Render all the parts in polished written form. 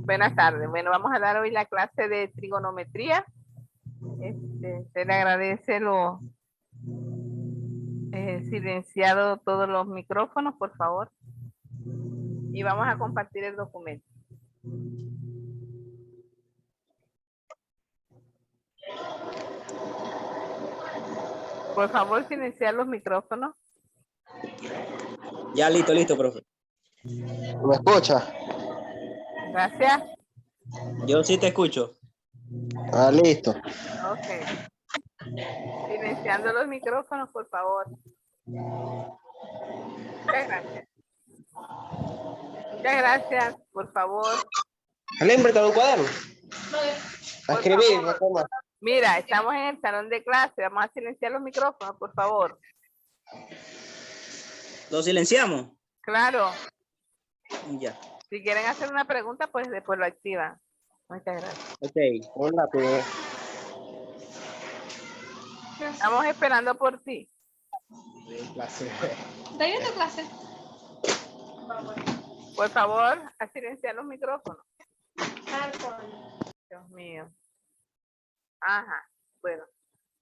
Buenas tardes. Bueno, vamos a dar hoy la clase de trigonometría. Se le agradece lo silenciado todos los micrófonos, por favor. Y vamos a compartir el documento. Por favor, silenciar los micrófonos. Ya, listo, profe. ¿Me escucha? Gracias. Yo sí te escucho. Ah, listo. Ok. Silenciando los micrófonos, por favor. Muchas gracias. Muchas gracias, por favor. Alembre, ¿te cuaderno? A Por escribir, favor. no coma. Mira, estamos en el salón de clase. Vamos a silenciar los micrófonos, por favor. ¿Lo silenciamos? Claro. Ya. Si quieren hacer una pregunta, pues después lo activan. Muchas gracias. Ok. Hola, pues. Estamos esperando por ti. Clase. ¿Está bien tu clase? Por favor, a silenciar los micrófonos. Dios mío. Ajá. Bueno,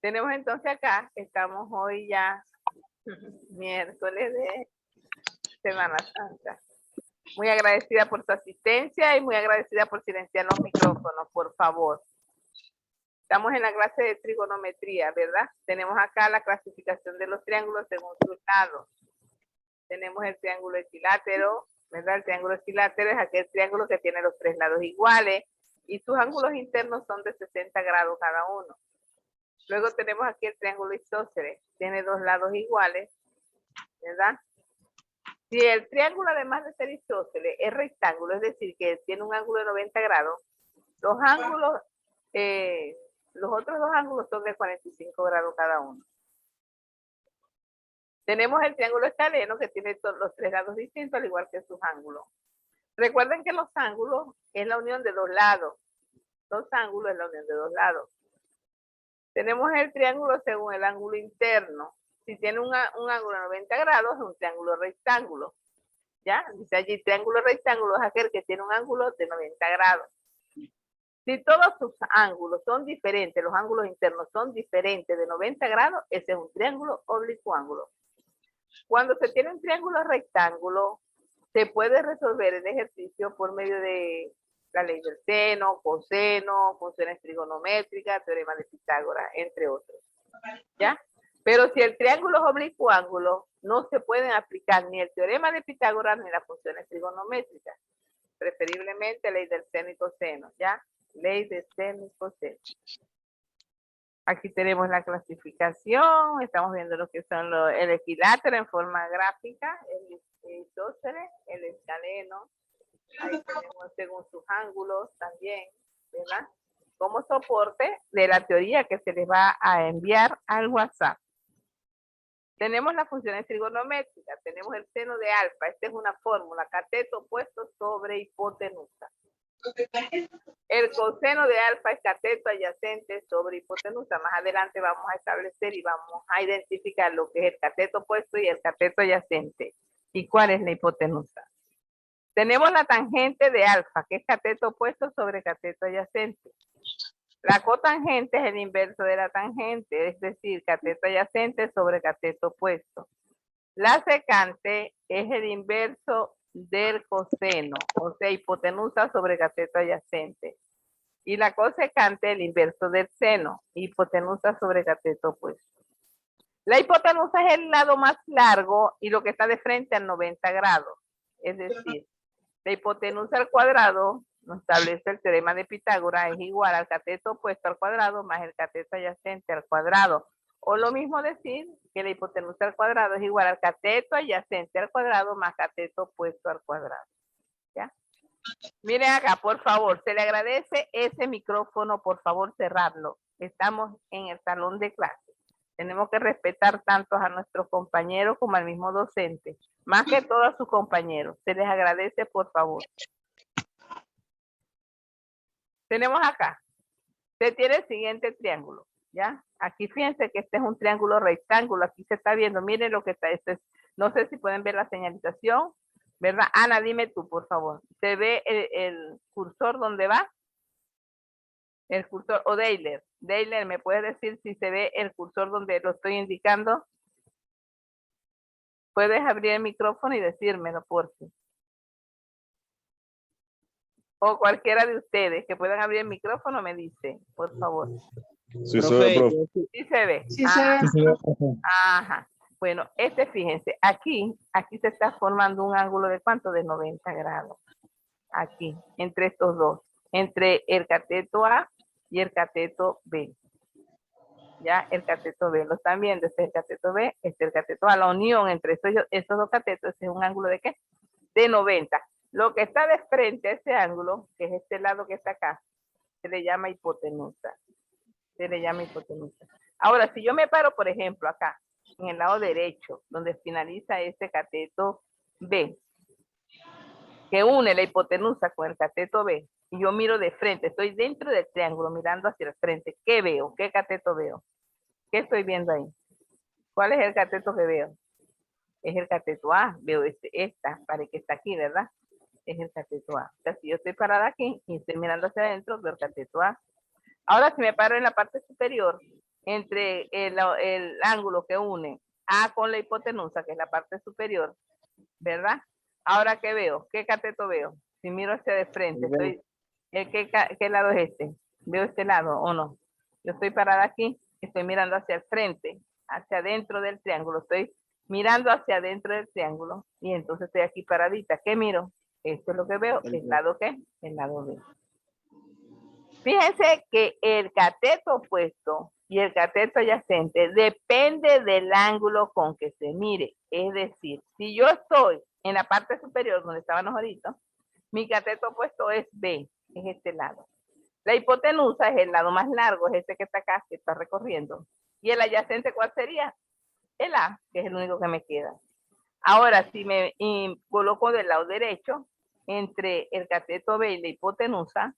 tenemos entonces acá, estamos hoy ya miércoles de Semana Santa. Muy agradecida por su asistencia y muy agradecida por silenciar los micrófonos, por favor. Estamos en la clase de trigonometría, ¿verdad? Tenemos acá la clasificación de los triángulos según sus lados. Tenemos el triángulo equilátero, ¿verdad? El triángulo equilátero es aquel triángulo que tiene los tres lados iguales y sus ángulos internos son de 60 grados cada uno. Luego tenemos aquí el triángulo isósceles, tiene dos lados iguales, ¿verdad? Si el triángulo, además de ser isósceles, es rectángulo, es decir, que tiene un ángulo de 90 grados, los ángulos, los otros dos ángulos son de 45 grados cada uno. Tenemos el triángulo escaleno que tiene los tres lados distintos, al igual que sus ángulos. Recuerden que los ángulos es la unión de dos lados. Los ángulos es la unión de dos lados. Tenemos el triángulo según el ángulo interno. Si tiene un ángulo de 90 grados, es un triángulo rectángulo. ¿Ya? Dice allí, triángulo rectángulo es aquel que tiene un ángulo de 90 grados. Si todos sus ángulos son diferentes, los ángulos internos son diferentes de 90 grados, ese es un triángulo oblicuángulo. Cuando se tiene un triángulo rectángulo, se puede resolver el ejercicio por medio de la ley del seno, coseno, funciones trigonométricas, teorema de Pitágoras, entre otros. ¿Ya? Pero si el triángulo es oblicuángulo, no se pueden aplicar ni el teorema de Pitágoras ni las funciones trigonométricas. Preferiblemente ley del seno y coseno, ¿ya? Ley de seno y coseno. Aquí tenemos la clasificación, estamos viendo lo que son el equilátero en forma gráfica, el isósceles, el escaleno, ahí tenemos según sus ángulos también, ¿verdad? Como soporte de la teoría que se les va a enviar al WhatsApp. Tenemos las funciones trigonométricas, tenemos el seno de alfa, esta es una fórmula, cateto opuesto sobre hipotenusa. El coseno de alfa es cateto adyacente sobre hipotenusa. Más adelante vamos a establecer y vamos a identificar lo que es el cateto opuesto y el cateto adyacente. ¿Y cuál es la hipotenusa? Tenemos la tangente de alfa, que es cateto opuesto sobre cateto adyacente. La cotangente es el inverso de la tangente, es decir, cateto adyacente sobre cateto opuesto. La secante es el inverso del coseno, o sea, hipotenusa sobre cateto adyacente. Y la cosecante, el inverso del seno, hipotenusa sobre cateto opuesto. La hipotenusa es el lado más largo y lo que está de frente a 90 grados. Es decir, la hipotenusa al cuadrado, nos establece el teorema de Pitágoras, es igual al cateto opuesto al cuadrado más el cateto adyacente al cuadrado. O lo mismo decir que la hipotenusa al cuadrado es igual al cateto adyacente al cuadrado más cateto opuesto al cuadrado. ¿Ya? Miren acá, por favor, se le agradece ese micrófono, por favor, cerrarlo. Estamos en el salón de clase. Tenemos que respetar tanto a nuestros compañeros como al mismo docente, más que todo a sus compañeros. Se les agradece, por favor. Tenemos acá, se tiene el siguiente triángulo, ¿ya? Aquí fíjense que este es un triángulo rectángulo, aquí se está viendo, miren lo que está, no sé si pueden ver la señalización, ¿verdad? Ana, dime tú, por favor. ¿Se ve el cursor dónde va? El cursor, o Deiler. Deiler, ¿me puedes decir si se ve el cursor donde lo estoy indicando? Puedes abrir el micrófono y decírmelo, por favor. O cualquiera de ustedes que puedan abrir el micrófono me dice, por favor. Sí, se ve, profe. Sí se ve. Sí, se ve. Ajá. Bueno, fíjense, aquí se está formando un ángulo de ¿cuánto? De 90 grados. Aquí, entre estos dos. Entre el cateto A y el cateto B. Ya, el cateto B. Lo están viendo. Este es el cateto B, este es el cateto A. La unión entre estos dos catetos es un ángulo de ¿qué? De 90. Lo que está de frente a ese ángulo, que es este lado que está acá, se le llama hipotenusa. Se le llama hipotenusa. Ahora, si yo me paro, por ejemplo, acá, en el lado derecho, donde finaliza este cateto B, que une la hipotenusa con el cateto B, y yo miro de frente, estoy dentro del triángulo mirando hacia el frente, ¿qué veo? ¿Qué cateto veo? ¿Qué estoy viendo ahí? ¿Cuál es el cateto que veo? Es el cateto A, veo esta pared que está aquí, ¿verdad? Es el cateto A. O sea, si yo estoy parada aquí y estoy mirando hacia adentro, veo el cateto A. Ahora, si me paro en la parte superior, entre el ángulo que une A con la hipotenusa, que es la parte superior, ¿verdad? Ahora, ¿qué veo? ¿Qué cateto veo? Si miro hacia de frente, ¿qué lado es este? ¿Veo este lado o no? Yo estoy parada aquí, estoy mirando hacia el frente, hacia adentro del triángulo, estoy mirando hacia adentro del triángulo y entonces estoy aquí paradita. ¿Qué miro? Esto es lo que veo. ¿El lado qué? El lado B. Fíjense que el cateto opuesto y el cateto adyacente depende del ángulo con que se mire. Es decir, si yo estoy en la parte superior donde estábamos ahorita, mi cateto opuesto es B, es este lado. La hipotenusa es el lado más largo, es este que está acá, que está recorriendo. Y el adyacente, ¿cuál sería? El A, que es el único que me queda. Ahora, si me coloco del lado derecho, entre el cateto B y la hipotenusa,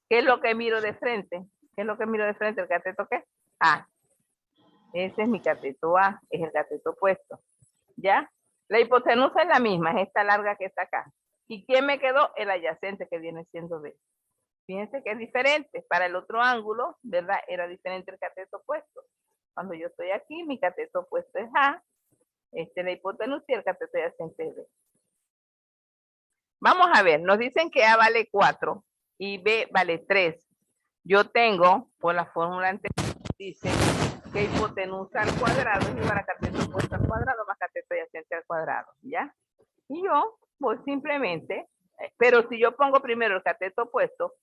¿qué es lo que miro de frente? ¿Qué es lo que miro de frente? ¿El cateto qué? A. Ese es mi cateto A, es el cateto opuesto. ¿Ya? La hipotenusa es la misma, es esta larga que está acá. ¿Y quién me quedó? El adyacente, que viene siendo B. Fíjense que es diferente. Para el otro ángulo, ¿verdad? Era diferente el cateto opuesto. Cuando yo estoy aquí, mi cateto opuesto es A, la hipotenusa y el cateto adyacente es B. Vamos a ver, nos dicen que A vale 4 y B vale 3. Yo tengo, por la fórmula anterior, dice que hipotenusa al cuadrado es igual a cateto opuesto al cuadrado más cateto adyacente al cuadrado, ¿ya? Y yo, pues simplemente, pero si yo pongo primero el cateto opuesto,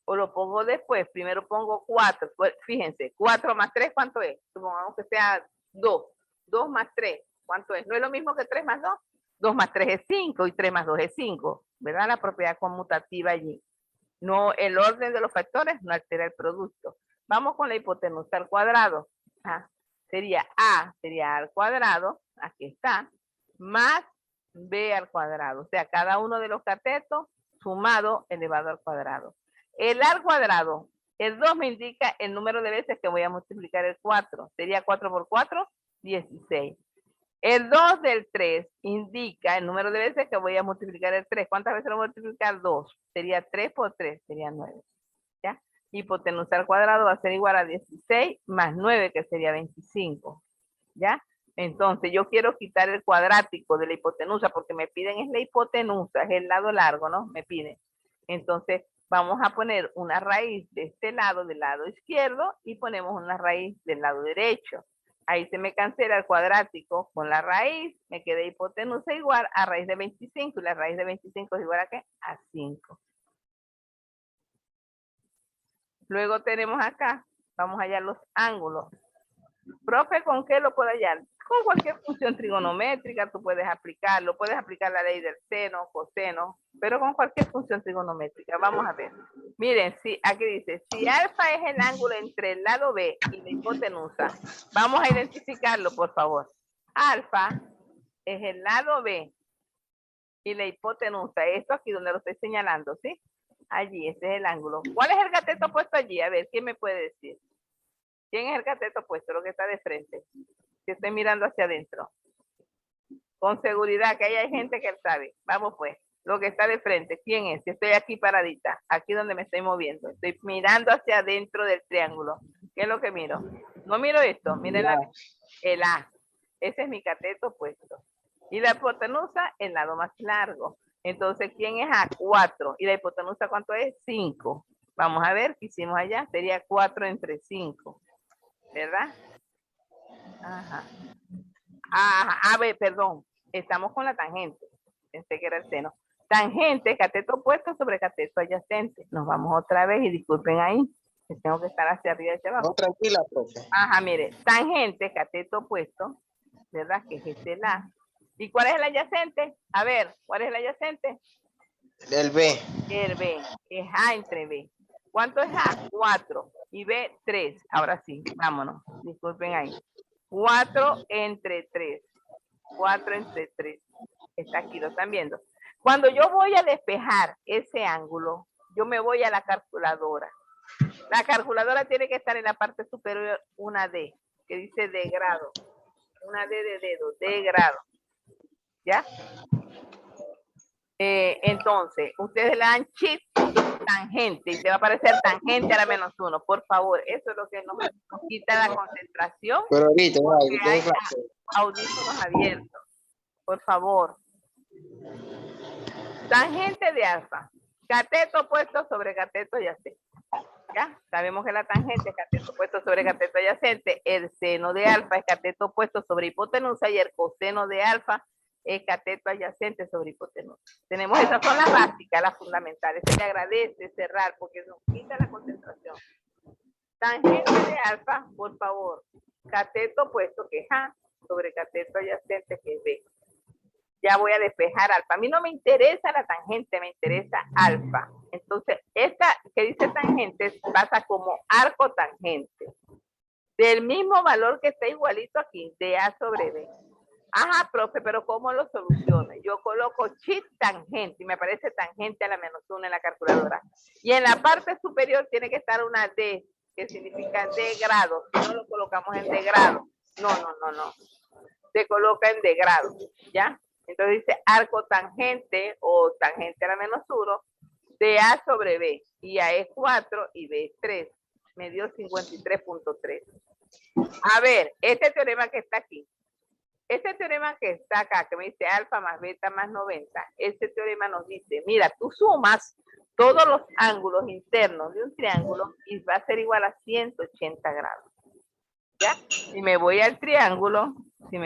o lo pongo después, primero pongo 4, pues, fíjense, 4 más 3, ¿cuánto es? Supongamos que sea 2, 2 más 3, ¿cuánto es? ¿No es lo mismo que 3 más 2? 2 más 3 es 5 y 3 más 2 es 5, ¿verdad? La propiedad conmutativa allí. No, el orden de los factores no altera el producto. Vamos con la hipotenusa al cuadrado. Sería A al cuadrado, aquí está, más B al cuadrado. O sea, cada uno de los catetos sumado elevado al cuadrado. El A al cuadrado, el 2 me indica el número de veces que voy a multiplicar el 4. Sería 4 por 4, 16. El 2 del 3 indica el número de veces que voy a multiplicar el 3. ¿Cuántas veces lo voy a multiplicar? 2. Sería 3 por 3, sería 9. ¿Ya? Hipotenusa al cuadrado va a ser igual a 16 más 9, que sería 25. ¿Ya? Entonces, yo quiero quitar el cuadrático de la hipotenusa, porque me piden es la hipotenusa, es el lado largo, ¿no? Me piden. Entonces, vamos a poner una raíz de este lado, del lado izquierdo, y ponemos una raíz del lado derecho. Ahí se me cancela el cuadrático con la raíz, me queda hipotenusa igual a raíz de 25, y la raíz de 25 es igual a ¿qué? A 5. Luego tenemos acá, vamos a hallar los ángulos. Profe, ¿con qué lo puedo hallar? Con cualquier función trigonométrica tú puedes aplicarlo, puedes aplicar la ley del seno, coseno, pero con cualquier función trigonométrica. Vamos a ver. Miren, si aquí dice, si alfa es el ángulo entre el lado B y la hipotenusa, vamos a identificarlo, por favor. Alfa es el lado B y la hipotenusa, esto aquí donde lo estoy señalando, ¿sí? Allí, ese es el ángulo. ¿Cuál es el cateto puesto allí? A ver, ¿quién me puede decir? ¿Quién es el cateto puesto? Lo que está de frente. Que estoy mirando hacia adentro. Con seguridad que ahí hay gente que sabe. Vamos pues. Lo que está de frente, ¿quién es? Estoy aquí paradita, aquí donde me estoy moviendo. Estoy mirando hacia adentro del triángulo. ¿Qué es lo que miro? No miro esto, miren el A. Ese es mi cateto opuesto. Y la hipotenusa, el lado más largo. Entonces, ¿quién es A? 4. ¿Y la hipotenusa cuánto es? 5. Vamos a ver qué hicimos allá. Sería 4 entre 5. ¿Verdad? Ajá. A ver, perdón. Estamos con la tangente. Pensé que era el seno. Tangente, cateto opuesto sobre cateto adyacente. Nos vamos otra vez y disculpen ahí. Que tengo que estar hacia arriba y hacia abajo. No, tranquila, profe. Ajá, mire. Tangente, cateto opuesto. ¿Verdad? Que es este la. ¿Y cuál es el adyacente? A ver, ¿cuál es el adyacente? El B. El B. Es A entre B. ¿Cuánto es A? 4. Y B, 3. Ahora sí, vámonos. Disculpen ahí. 4 entre 3. 4 entre 3. Está aquí, lo están viendo. Cuando yo voy a despejar ese ángulo, yo me voy a la calculadora. La calculadora tiene que estar en la parte superior, una D, que dice de grado. Una D de dedo, de grado. ¿Ya? Entonces, ustedes le dan shift tangente y te va a aparecer tangente a la menos 1. Por favor, eso es lo que nos quita la concentración. Pero ahorita, Porque hay audífonos abiertos. Por favor. Tangente de alfa. Cateto opuesto sobre cateto adyacente. ¿Ya? Sabemos que la tangente es cateto opuesto sobre cateto adyacente. El seno de alfa es cateto opuesto sobre hipotenusa y el coseno de alfa es cateto adyacente sobre hipotenusa. Tenemos esas son las básicas, las fundamentales. Se le agradece cerrar porque nos quita la concentración. Tangente de alfa, por favor. Cateto opuesto que es A sobre cateto adyacente que es B. Ya voy a despejar alfa. A mí no me interesa la tangente, me interesa alfa. Entonces, esta que dice tangente pasa como arco tangente. Del mismo valor que está igualito aquí, de A sobre B. Ajá, profe, pero ¿cómo lo soluciono? Yo coloco shift tangente y me aparece tangente a la menos 1 en la calculadora. Y en la parte superior tiene que estar una D, que significa de grado. Si no lo colocamos en de grado. No. Se coloca en de grado, ¿ya? Entonces dice arco tangente o tangente a la menos 1 de A sobre B. Y A es 4 y B es 3. Me dio 53.3. A ver, este teorema que está aquí. Este teorema que está acá, que me dice alfa más beta más 90. Este teorema nos dice, mira, tú sumas todos los ángulos internos de un triángulo y va a ser igual a 180 grados. ¿Ya? Si me voy al triángulo, yo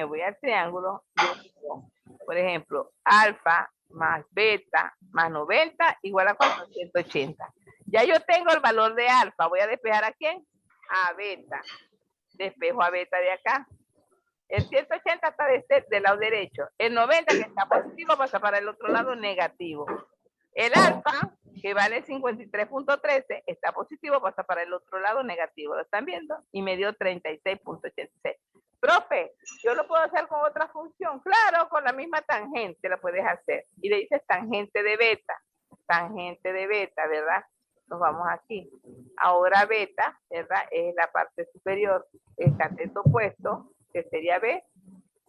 digo, por ejemplo, alfa más beta más 90 igual a 480. Ya yo tengo el valor de alfa. Voy a despejar a quién? A beta. Despejo a beta de acá. El 180 está del lado derecho. El 90 que está positivo pasa para el otro lado negativo. El alfa, que vale 53.13, está positivo, pasa para el otro lado negativo. ¿Lo están viendo? Y me dio 36.86. Profe, ¿yo lo puedo hacer con otra función? Claro, con la misma tangente la puedes hacer. Y le dices tangente de beta. Tangente de beta, ¿verdad? Nos vamos aquí. Ahora beta, ¿verdad? Es la parte superior. El cateto opuesto, que sería B,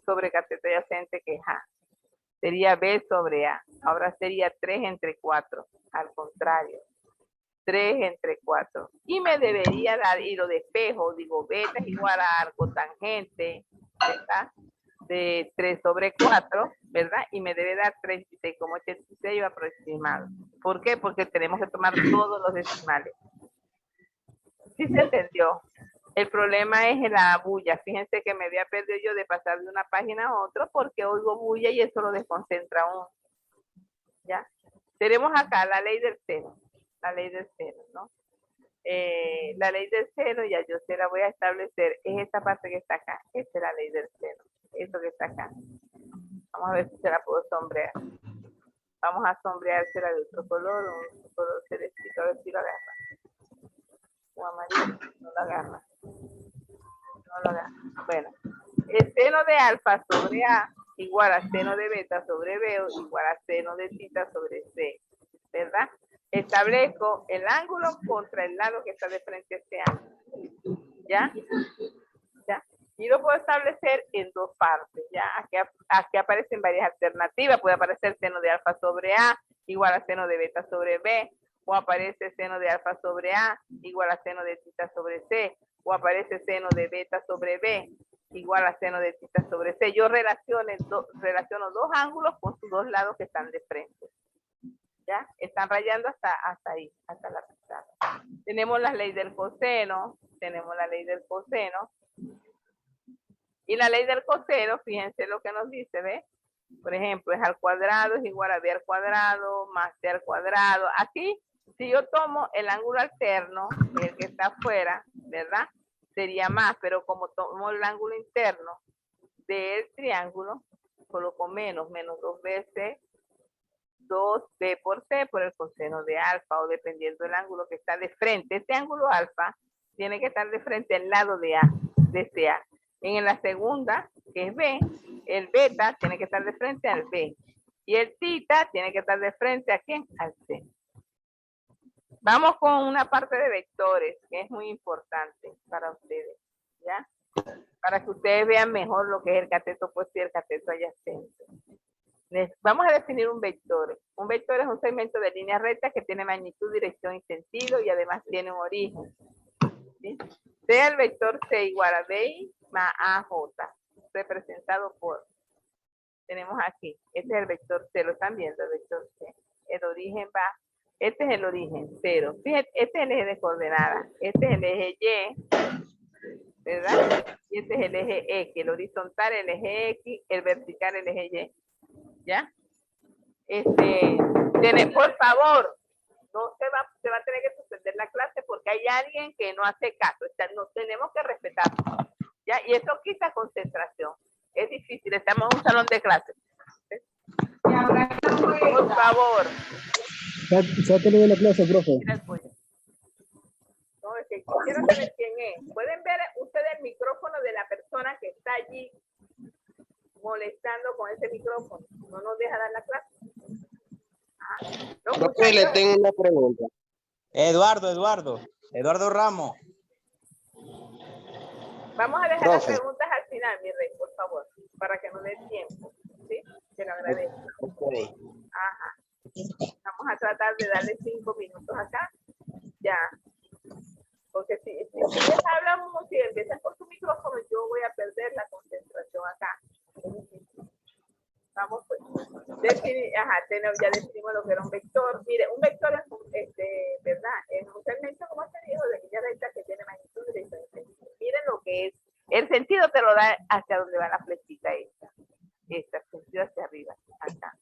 sobre cateto adyacente, que es A. Sería B sobre A. Ahora sería 3 entre 4. Al contrario. 3 entre 4. Y me debería dar, y lo despejo, digo, beta es igual a arco tangente, ¿verdad? De 3 sobre 4, ¿verdad? Y me debe dar 36,86 aproximado. ¿Por qué? Porque tenemos que tomar todos los decimales. ¿Sí se entendió? El problema es la bulla. Fíjense que me había perdido yo de pasar de una página a otra porque oigo bulla y eso lo desconcentra aún. ¿Ya? Tenemos acá la ley del seno. La ley del seno, ¿no? La ley del seno, ya yo se la voy a establecer. Es esta parte que está acá. Esta es la ley del seno. Esto que está acá. Vamos a ver si se la puedo sombrear. Vamos a sombreársela de otro color, un color celestito, a ver si lo agarra. O amarillo, no lo agarra. Bueno, el seno de alfa sobre A igual a seno de beta sobre B igual a seno de tita sobre C, ¿verdad? Establezco el ángulo contra el lado que está de frente a este ángulo. ¿Ya? ¿Ya? Y lo puedo establecer en dos partes, ¿ya? Aquí aparecen varias alternativas. Puede aparecer seno de alfa sobre A igual a seno de beta sobre B, o aparece seno de alfa sobre A igual a seno de tita sobre C, o aparece seno de beta sobre B igual a seno de tita sobre C. Yo relaciono dos ángulos con sus dos lados que están de frente. ¿Ya? Están rayando hasta ahí, hasta la pizarra. Tenemos la ley del coseno, y la ley del coseno, fíjense lo que nos dice, ¿ve? Por ejemplo, es al cuadrado es igual a b al cuadrado más c al cuadrado. Aquí, si yo tomo el ángulo alterno, el que está afuera, ¿verdad? Sería más, pero como tomo el ángulo interno del triángulo, coloco menos 2 veces 2b por c por el coseno de alfa, o dependiendo del ángulo que está de frente. Este ángulo alfa tiene que estar de frente al lado de A, de CA. En la segunda, que es B, el beta tiene que estar de frente al B. Y el tita tiene que estar de frente ¿a quién? Al C. Vamos con una parte de vectores, que es muy importante para ustedes, ¿ya? Para que ustedes vean mejor lo que es el cateto opuesto y el cateto adyacente. Vamos a definir un vector. Un vector es un segmento de línea recta que tiene magnitud, dirección y sentido, y además tiene un origen. ¿Sí? Sea el vector C igual a BI más AJ, representado por, tenemos aquí, este es el vector C, lo están viendo, el vector C. El origen va, este es el origen, 0. Fíjense, este es el eje de coordenadas, este es el eje Y, ¿verdad? Y este es el eje X, el horizontal, el eje X, el vertical, el eje Y. ¿Ya? Por favor, no se va a tener que suspender la clase porque hay alguien que no hace caso. O sea, nos tenemos que respetar. ¿Ya? Y eso quita concentración. Es difícil, estamos en un salón de clase. Por favor. Sáquelo de la clase, profe. Mira el pollo. No, es que quiero saber quién es. Pueden ver ustedes el micrófono de la persona que está allí molestando con ese micrófono. No nos deja dar la clase. Profe, le tengo una pregunta. Eduardo Ramos. Vamos a dejar Profe. las preguntas al final, mi rey, por favor, para que no dé tiempo. ¿Sí? Te lo agradezco. Okay. Ajá. Vamos a tratar de darle 5 minutos acá. Ya. Porque si ustedes hablan mucho y empiezan por su micrófono, yo voy a perder la concentración acá. Vamos pues. Ya definimos lo que era un vector. Mire, un vector es un, ¿verdad? Es un segmento, como se dijo, de línea recta que tiene magnitud, dirección y sentido. Miren lo que es. El sentido te lo da hacia donde va la flechita esta. El sentido hacia arriba, acá.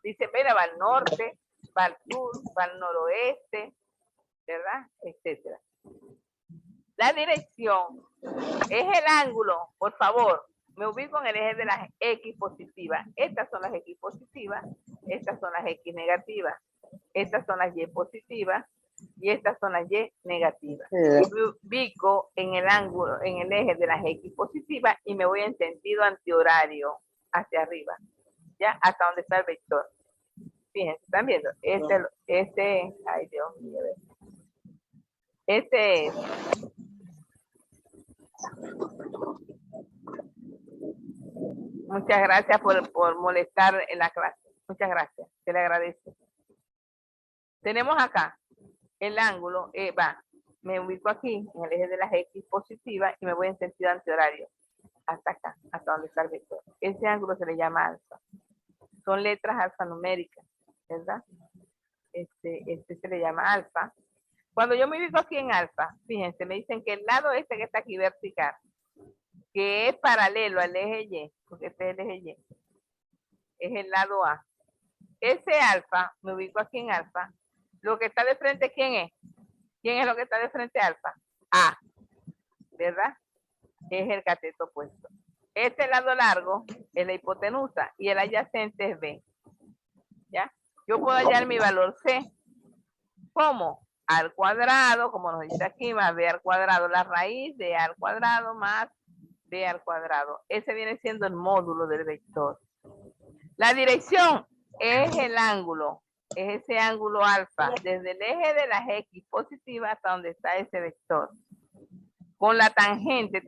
Dice, mira, va al norte, va al sur, va al noroeste, ¿verdad? Etcétera. La dirección es el ángulo, por favor. Me ubico en el eje de las X positivas. Estas son las X positivas, estas son las X negativas, estas son las Y positivas y estas son las Y negativas. Me ubico en el ángulo, en el eje de las X positivas y me voy en sentido antihorario hacia arriba, ya hasta donde está el vector. Fíjense, ¿están viendo? Ay Dios mío. Este es. Muchas gracias por molestar en la clase. Muchas gracias. Se le agradece. Tenemos acá el ángulo, me ubico aquí en el eje de las X positivas y me voy en sentido antihorario. Hasta acá, hasta donde está el vector. Ese ángulo se le llama alfa. Son letras alfanuméricas, ¿verdad? Este se le llama alfa. Cuando yo me ubico aquí en alfa, fíjense, me dicen que el lado este que está aquí vertical, que es paralelo al eje Y, porque este es el eje Y, es el lado A. Ese alfa, me ubico aquí en alfa, lo que está de frente, ¿quién es? ¿Quién es lo que está de frente a alfa? A, ¿verdad? Es el cateto opuesto. Este lado largo es la hipotenusa y el adyacente es B. ¿Ya? Yo puedo hallar mi valor C. ¿Cómo? Al cuadrado, como nos dice aquí, más B al cuadrado, la raíz de A al cuadrado más B al cuadrado. Ese viene siendo el módulo del vector. La dirección es el ángulo, es ese ángulo alfa, desde el eje de las X positivas hasta donde está ese vector. con la tangente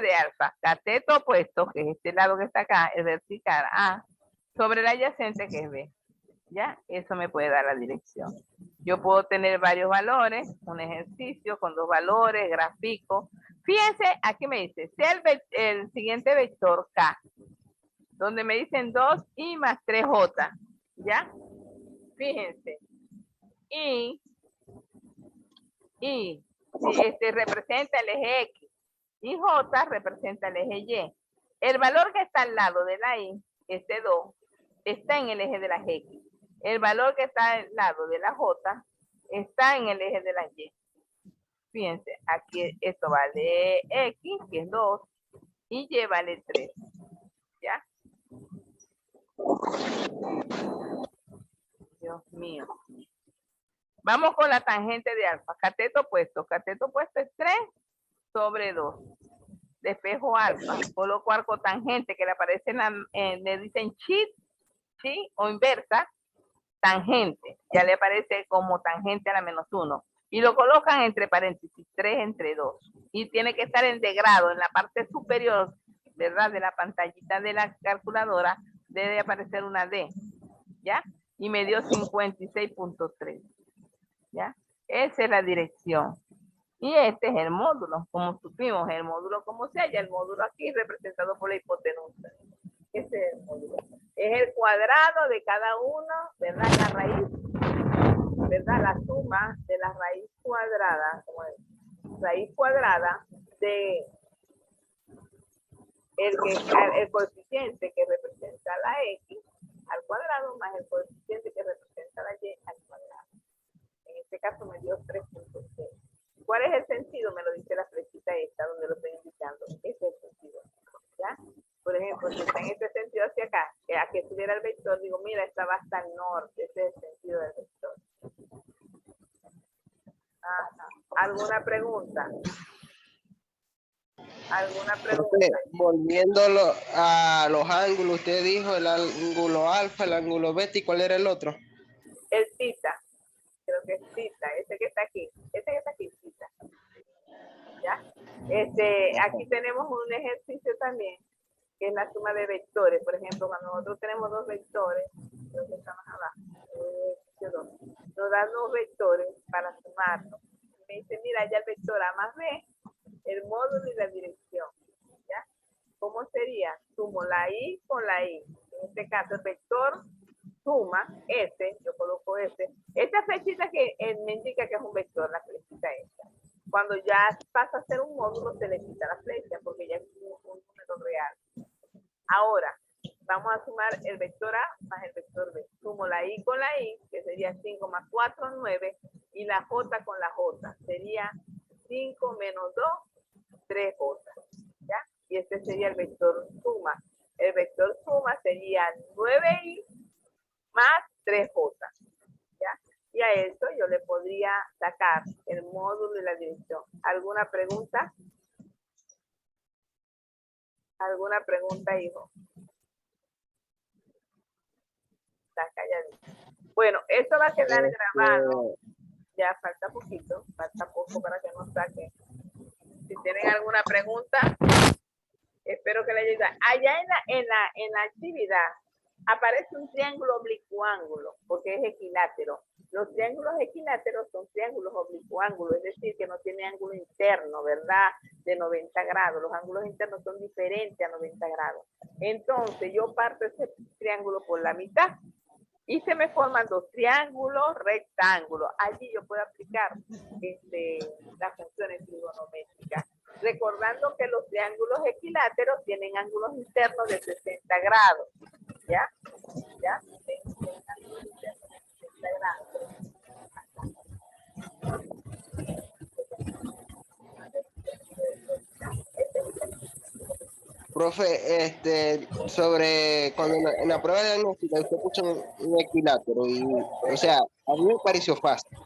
de alfa, cateto opuesto, que es este lado que está acá, el vertical A, sobre el adyacente que es B. ¿Ya? Eso me puede dar la dirección. Yo puedo tener varios valores, un ejercicio con 2 valores, gráfico. Fíjense, aquí me dice, sea el siguiente vector K, donde me dicen 2i más 3j. ¿Ya? Fíjense. Y si representa el eje X y J representa el eje Y. El valor que está al lado de la Y, este 2, está en el eje de las X. El valor que está al lado de la J está en el eje de la Y. Fíjense, aquí esto vale X, que es 2, y Y vale 3. ¿Ya? Dios mío. Vamos con la tangente de alfa. Cateto opuesto. Cateto opuesto es 3 sobre 2. Despejo alfa. Coloco arco tangente que le aparece le dicen chi o inversa. Tangente. Ya le aparece como tangente a la menos 1. Y lo colocan entre paréntesis. 3 entre 2. Y tiene que estar en degrado en la parte superior, ¿verdad? De la pantallita de la calculadora. Debe aparecer una D. ¿Ya? Y me dio 56.3. ¿Ya? Esa es la dirección. Y este es el módulo, como supimos, el módulo como se halla, el módulo aquí representado por la hipotenusa. Ese es el módulo. Es el cuadrado de cada uno, ¿verdad? La raíz, ¿verdad? La suma de la raíz cuadrada, como es, raíz cuadrada de el coeficiente que representa la X al cuadrado más el coeficiente que representa la Y al cuadrado. En este caso me dio 3.6. ¿Cuál es el sentido? Me lo dice la flechita esta, donde lo estoy indicando. Ese es el sentido. ¿Ya? Por ejemplo, si está en este sentido hacia acá, a que estuviera el vector, digo, mira, esta va hasta el norte. Ese es el sentido del vector. Ajá. ¿Alguna pregunta? ¿Alguna pregunta? Volviéndolo a los ángulos, usted dijo el ángulo alfa, el ángulo beta, ¿y cuál era el otro? El tita. Creo que es tita. Ese que está aquí. Ese que está aquí, tita. ¿Ya? Aquí tenemos un ejercicio también, que es la suma de vectores. Por ejemplo, cuando nosotros tenemos 2 vectores, creo que está más abajo, nos dan 2 vectores para sumarlos. Me dice, mira, ya el vector A más B, el módulo y la dirección. ¿Ya? ¿Cómo sería? Sumo la I con la I. En este caso, el vector suma S, yo coloco S. Esta flechita que me indica que es un vector, la flechita esta. Cuando ya pasa a ser un módulo, se le quita la flecha porque ya es un número real. Ahora, vamos a sumar el vector A más el vector B. Sumo la I con la I, que sería 5 más 4, 9, y la J con la J. Sería 5 menos 2, 3J. ¿Ya? Y este sería el vector suma. El vector suma sería 9I más 3J. ¿Ya? Y a eso yo le podría sacar el módulo y la dirección. ¿Alguna pregunta? ¿Alguna pregunta, hijo? Está calladito. Bueno, esto va a quedar grabado. Ya falta poquito, falta poco para que nos saquen. Si tienen alguna pregunta, espero que les ayude. Allá en la actividad aparece un triángulo oblicuángulo, porque es equilátero. Los triángulos equiláteros son triángulos oblicuángulos, es decir, que no tiene ángulo interno, ¿verdad? De 90 grados. Los ángulos internos son diferentes a 90 grados. Entonces, yo parto ese triángulo por la mitad y se me forman 2 triángulos rectángulos. Allí yo puedo aplicar las funciones trigonométricas. Recordando que los triángulos equiláteros tienen ángulos internos de 60 grados. ¿Ya? ¿Ya? Tienen ángulos internos de 60 grados. Profe, sobre cuando en la prueba de diagnóstica usted puso un equilátero y, o sea, a mí me pareció fácil.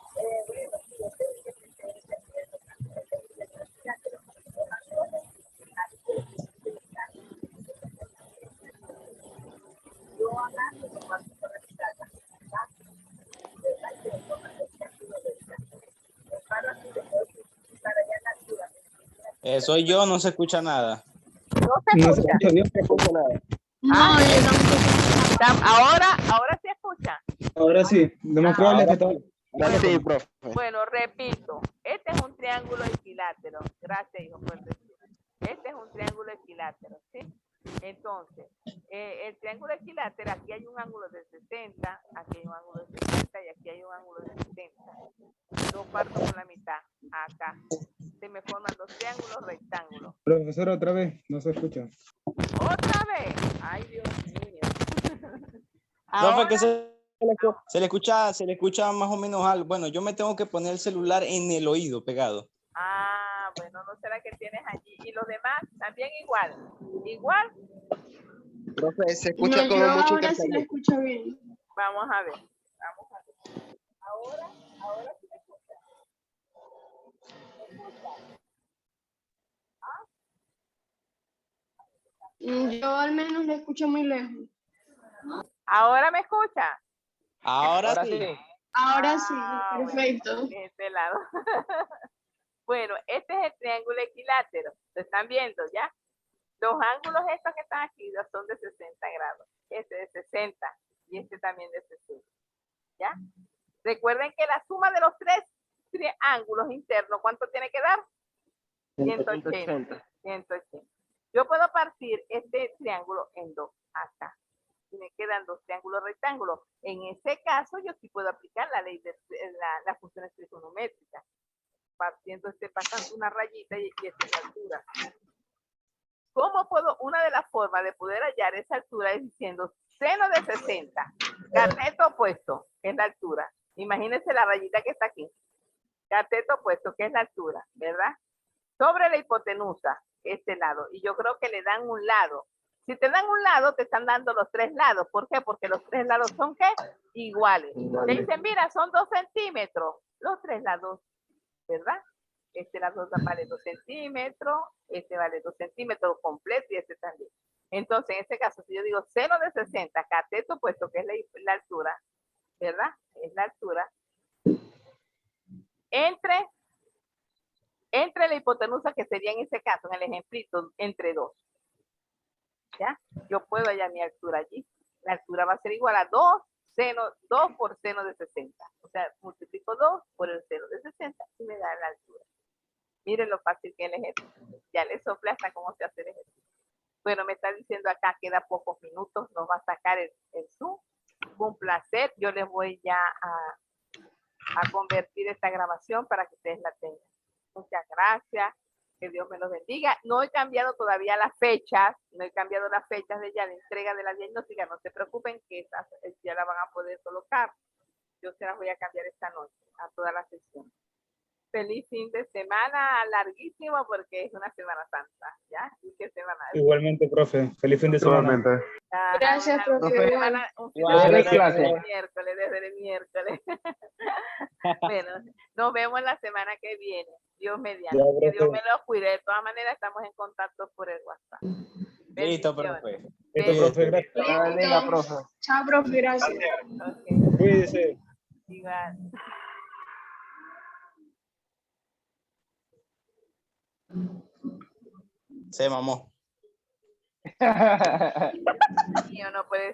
Soy yo, no se escucha nada. No se No se escucha. escucha bien, No profe. escucho nada. No, yo tampoco. Ahora sí escucha. Ahora sí, lo más probable es que Ahora estaba. Ahora sí, profe. Bueno, repito, este es un triángulo equilátero. Gracias, hijo, por decir. Este es un triángulo equilátero, ¿sí? Entonces, el triángulo equilátero, aquí hay un ángulo de 60, aquí hay un ángulo de 60 y aquí hay un ángulo de 70. Lo parto por la mitad, acá. Se me forman dos triángulos rectángulos. Profesor, otra vez, no se escucha. ¡Otra vez! ¡Ay, Dios mío! Profe, que Ahora, se le escucha más o menos algo. Bueno, yo me tengo que poner el celular en el oído pegado. bueno, no será que tienes allí. Y los demás también igual. Igual, Profe, se No, escucha yo como mucho ahora sí la interferencia. escucho bien. vamos a ver. Vamos a ver. Ahora sí me escucha. Yo al menos la escucho muy lejos. Ahora me escucha. Ahora sí. Ahora sí, Bueno, perfecto. de este lado. Bueno, este es el triángulo equilátero. ¿Lo están viendo ya? Los ángulos estos que están aquí son de 60 grados. Este de 60 y este también de 60. ¿Ya? Recuerden que la suma de los tres triángulos internos, ¿cuánto tiene que dar? 180. 180. Yo puedo partir este triángulo en dos acá. Y me quedan dos triángulos rectángulos. En ese caso, yo sí puedo aplicar la ley de las funciones trigonométricas. Partiendo pasando una rayita y esta es la altura. ¿Cómo puedo? Una de las formas de poder hallar esa altura es diciendo seno de 60, cateto opuesto, que es la altura. Imagínense la rayita que está aquí. Cateto opuesto, que es la altura, ¿verdad? Sobre la hipotenusa, este lado. Y yo creo que le dan un lado. Si te dan un lado, te están dando los tres lados. ¿Por qué? Porque los tres lados son, ¿qué? Iguales. Te dicen, mira, son 2 centímetros. Los tres lados, ¿verdad? Este lado vale 2 centímetros, este vale 2 centímetros completo y este también. Entonces, en este caso, si yo digo seno de 60, cateto puesto que es la altura, ¿verdad? Es la altura. Entre la hipotenusa, que sería en este caso, en el ejemplito, entre 2. ¿Ya? Yo puedo hallar mi altura allí. La altura va a ser igual a 2 por seno de 60. O sea, multiplico 2 por el seno de 60 y me da la altura. Miren lo fácil que es el ejercicio. Ya le soplé hasta cómo se hace el ejercicio. Bueno, me está diciendo acá, queda pocos minutos, nos va a sacar el Zoom. Fue un placer. Yo les voy ya a convertir esta grabación para que ustedes la tengan. Muchas gracias. Que Dios me los bendiga. No he cambiado todavía las fechas, de ya la entrega de la diagnóstica. No se preocupen que esas ya la van a poder colocar. Yo se las voy a cambiar esta noche a toda la sesión. Feliz fin de semana larguísimo porque es una Semana Santa, ¿ya? ¿Y qué semana? Igualmente, profe. Feliz fin de semana. Igualmente. Gracias, profe. Un fin de Igual, semana clase. desde el miércoles. Bueno, nos vemos la semana que viene. Dios mediante. Ya, Que Dios profe. me los cuide. De todas maneras, estamos en contacto por el WhatsApp. Listo, Bendiciones. profe. Listo, profe, gracias. La bendiga, Listo. profe. Chao, profe, gracias. Ok, Cuídese. igual. Se mamó. Mío, no puede